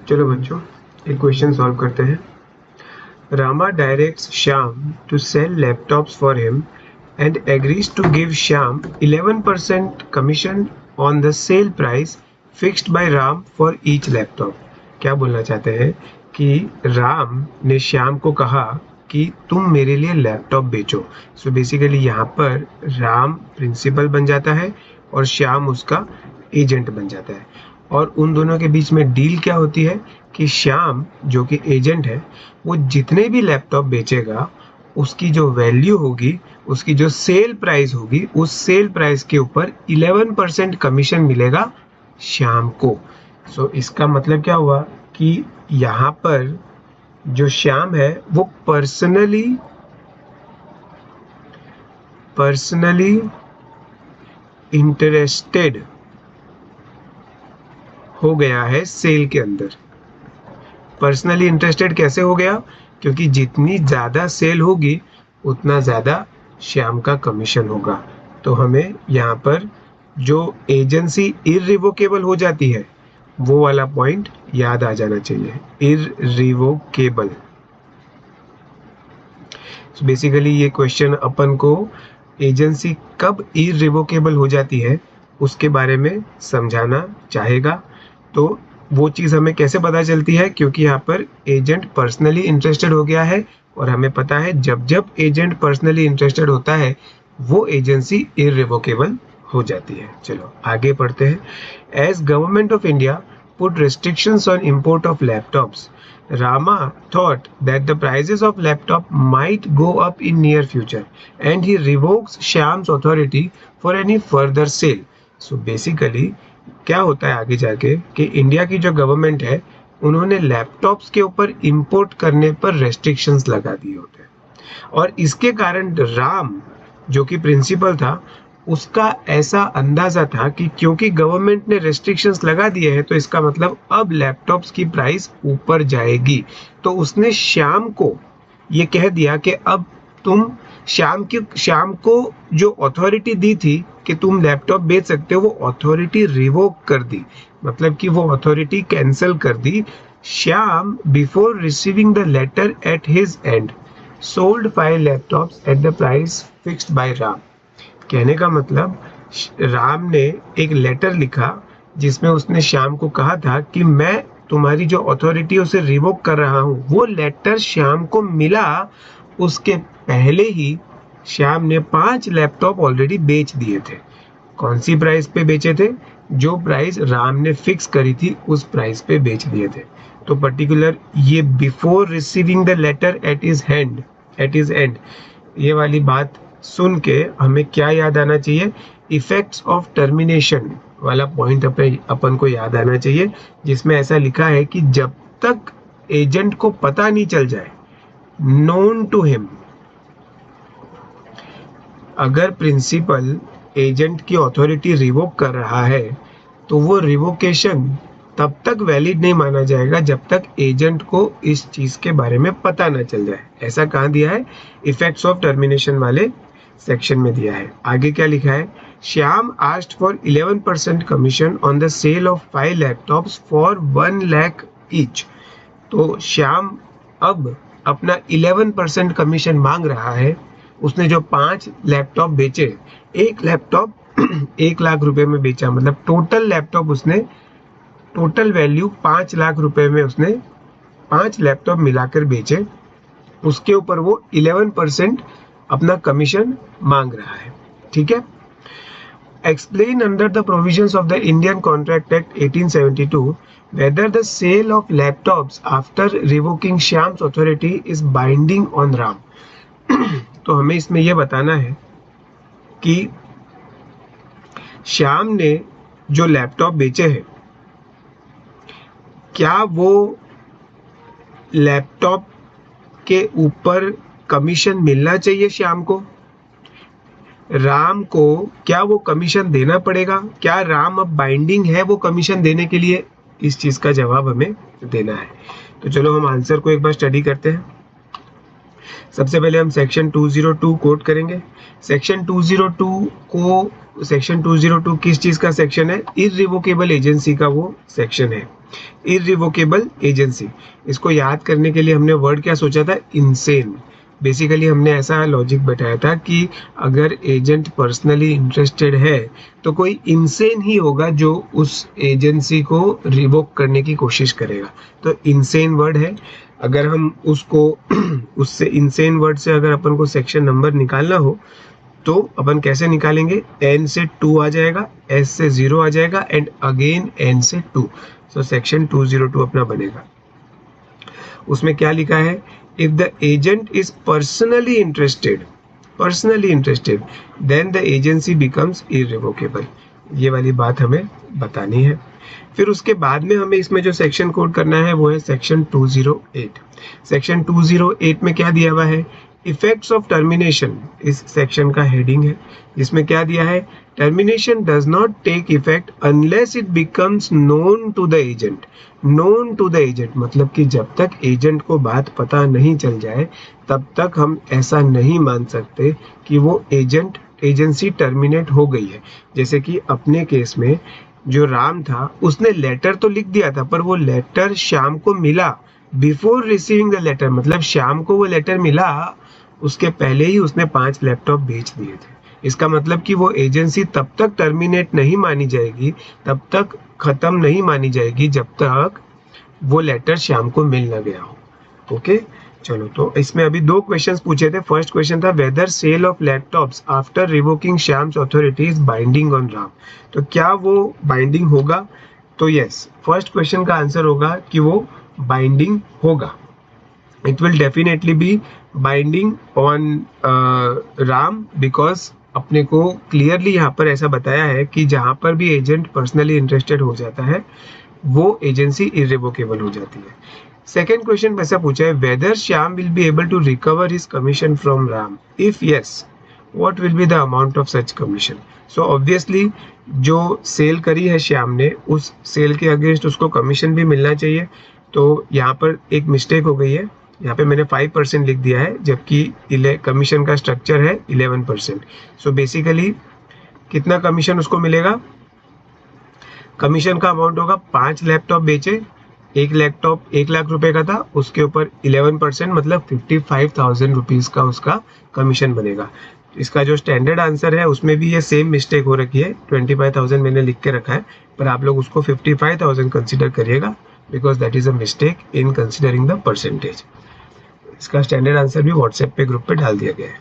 चलो बच्चों एक क्वेश्चन सॉल्व करते हैं। Rama directs Shyam to sell laptops for him and agrees to give Shyam 11% commission on the sale price fixed by Ram for each laptop। क्या बोलना चाहते हैं कि राम ने श्याम को कहा कि तुम मेरे लिए लैपटॉप बेचो। सो बेसिकली यहाँ पर राम प्रिंसिपल बन जाता है और श्याम उसका एजेंट बन जाता है, और उन दोनों के बीच में डील क्या होती है कि श्याम जो कि एजेंट है वो जितने भी लैपटॉप बेचेगा उसकी जो वैल्यू होगी, उसकी जो सेल प्राइस होगी, उस सेल प्राइस के ऊपर 11% कमीशन मिलेगा श्याम को। सो इसका मतलब क्या हुआ कि यहाँ पर जो श्याम है वो पर्सनली इंटरेस्टेड हो गया है सेल के अंदर। पर्सनली इंटरेस्टेड कैसे हो गया? क्योंकि जितनी ज़्यादा सेल होगी उतना ज़्यादा श्याम का कमीशन होगा। तो हमें यहाँ पर जो एजेंसी इररिवोकेबल हो जाती है वो वाला पॉइंट याद आ जाना चाहिए, इररिवोकेबल। बेसिकली ये क्वेश्चन अपन को एजेंसी कब इररिवोकेबल हो जाती है उसके बारे में समझाना चाहेगा। तो वो चीज़ हमें कैसे पता चलती है? क्योंकि यहाँ पर एजेंट पर्सनली इंटरेस्टेड हो गया है, और हमें पता है जब जब एजेंट पर्सनली इंटरेस्टेड होता है वो एजेंसी इररिवोकेबल हो जाती है। चलो आगे पढ़ते हैं। As government of India put restrictions on import of laptops, Rama thought that the prices of laptop might go up in near future and he revokes Shyam's authority for any further sale. So basically क्या होता है आगे जाके कि India की जो government है उन्होंने लैपटॉप्स के ऊपर इंपोर्ट करने पर रेस्ट्रिक्शंस लगा दिए होते हैं, और इसके कारण राम जो कि प्रिंसिपल था उसका ऐसा अंदाजा था कि क्योंकि गवर्नमेंट ने रेस्ट्रिक्शंस लगा दिए हैं तो इसका मतलब अब लैपटॉप्स की प्राइस ऊपर जाएगी। तो उसने श्याम को ये कह दिया कि अब तुम श्याम को जो अथॉरिटी दी थी कि तुम लैपटॉप बेच सकते हो वो अथॉरिटी रिवोक कर दी, मतलब कि वो अथॉरिटी कैंसिल कर दी। Shyam before receiving the letter at his end sold 5 laptops at the price fixed by Ram. कहने का मतलब राम ने एक लेटर लिखा जिसमें उसने श्याम को कहा था कि मैं तुम्हारी जो अथॉरिटी उसे रिवोक कर रहा हूँ। वो लेटर श्याम को मिला उसके पहले ही श्याम ने 5 लैपटॉप ऑलरेडी बेच दिए थे। कौन सी प्राइस पे बेचे थे? जो प्राइस राम ने फिक्स करी थी उस प्राइस पे बेच दिए थे। तो पर्टिकुलर ये before receiving the letter at his end ये वाली बात सुन के हमें क्या याद आना चाहिए? इफेक्ट्स ऑफ टर्मिनेशन वाला पॉइंट अपन को याद आना चाहिए, जिसमें ऐसा लिखा है कि जब तक एजेंट को पता नहीं चल जाए, नोन टू हिम, अगर प्रिंसिपल एजेंट की अथॉरिटी रिवोक कर रहा है तो वो रिवोकेशन तब तक वैलिड नहीं माना जाएगा जब तक एजेंट को इस चीज के बारे में पता ना चल जाए। ऐसा कहाँ दिया है? इफेक्ट्स ऑफ टर्मिनेशन वाले सेक्शन में दिया है। आगे क्या लिखा है? Shyam asked for 11% commission on the sale of 5 laptops for 1 lakh each. तो श्याम अब अपना 11% कमीशन मांग रहा है। उसने जो 5 लैपटॉप बेचे, एक लैपटॉप 1 लाख रुपए में बेचा, मतलब टोटल लैपटॉप उसने टोटल वैल्यू 5 लाख रुपए में उसने 5 लैपटॉप मिलाकर बेचे, उसके ऊपर वो 11% अपना कमीशन मांग रहा है। ठीक है। Explain under the provisions of the Indian Contract Act 1872 whether the sale of laptops after revoking Shyam's authority is binding on Ram। तो हमें इसमें यह बताना है कि श्याम ने जो लैपटॉप बेचे हैं क्या वो लैपटॉप के ऊपर कमीशन मिलना चाहिए श्याम को? राम को क्या वो कमीशन देना पड़ेगा? क्या राम अब बाइंडिंग है वो कमीशन देने के लिए? इस चीज का जवाब हमें देना है। तो चलो हम आंसर को एक बार स्टडी करते हैं। सबसे पहले हम सेक्शन 202 कोट करेंगे। सेक्शन 202 किस चीज का सेक्शन है? इररिवोकेबल एजेंसी का वो सेक्शन है। इररिवोकेबल एजेंसी, इसको याद करने के लिए हमने वर्ड क्या सोचा था? इंसेन। बेसिकली हमने ऐसा लॉजिक बताया था कि अगर एजेंट पर्सनली इंटरेस्टेड है तो कोई इंसेन ही होगा जो उस एजेंसी को रिवोक करने की कोशिश करेगा। तो इंसेन वर्ड है। अगर हम उसको उससे इंसेन वर्ड से अगर अपन को सेक्शन नंबर निकालना हो तो अपन कैसे निकालेंगे? n से 2 आ जाएगा, s से 0 आ जाएगा एंड अगेन n से 2। सो सेक्शन 202 अपना बनेगा। उसमें क्या लिखा है? If the agent is personally interested then the agency becomes irrevocable. ये वाली बात हमें बतानी है। फिर उसके बाद में हमें इसमें जो सेक्शन कोड करना है वो है सेक्शन 208। सेक्शन 208 में क्या दिया हुआ है? इफेक्ट्स ऑफ टर्मिनेशन इस सेक्शन का हेडिंग है, जिसमें क्या दिया है? Termination does not take effect unless it becomes known to the agent. Known to the agent मतलब कि जब तक एजेंट को बात पता नहीं चल जाए तब तक हम ऐसा नहीं मान सकते कि वो एजेंसी टर्मिनेट हो गई है। जैसे कि अपने केस में जो राम था उसने लेटर तो लिख दिया था, पर वो लेटर श्याम को मिला बिफोर रिसीविंग द लेटर, मतलब श्याम को वो लेटर मिला उसके पहले ही उसने 5 लैपटॉप बेच दिए थे। इसका मतलब कि वो एजेंसी तब तक टर्मिनेट नहीं मानी जाएगी, तब तक खत्म नहीं मानी जाएगी जब तक वो लेटर श्याम को मिल ना गया हो। ओके, चलो तो इसमें अभी 2 क्वेश्चंस पूछे थे। फर्स्ट क्वेश्चन था whether sale of laptops after revoking Shyam's authority is binding on Ram. तो क्या वो बाइंडिंग होगा? तो यस, फर्स्ट क्वेश्चन का आंसर होगा कि वो बाइंडिंग होगा। It will definitely be binding on Ram because अपने को क्लियरली यहाँ पर ऐसा बताया है कि जहाँ पर भी एजेंट पर्सनली इंटरेस्टेड हो जाता है वो एजेंसी इररिवोकेबल हो जाती है। सेकेंड क्वेश्चन वैसा पूछा है whether Shyam will be able to recover his commission from Ram, if yes what will be the amount of such commission. So obviously जो सेल करी है श्याम ने उस सेल के अगेंस्ट उसको कमीशन भी मिलना चाहिए। तो यहाँ पर एक मिस्टेक हो गई है, यहाँ पे मैंने 5% लिख दिया है जबकि कमीशन का स्ट्रक्चर है 11%। सो बेसिकली कितना कमीशन उसको मिलेगा? कमीशन का अमाउंट होगा 5 लैपटॉप बेचे, एक लैपटॉप 1 लाख रुपए का था, उसके ऊपर 11% मतलब 55,000 रुपीज का उसका कमीशन बनेगा। इसका जो स्टैंडर्ड आंसर है उसमें भी ये सेम मिस्टेक हो रखी है, 25,000 मैंने लिख के रखा है, पर आप लोग उसको 55,000 कंसिडर करिएगा because that is a mistake in considering the percentage. इसका स्टैंडर्ड आंसर भी व्हाट्सएप पे ग्रुप पे डाल दिया गया है।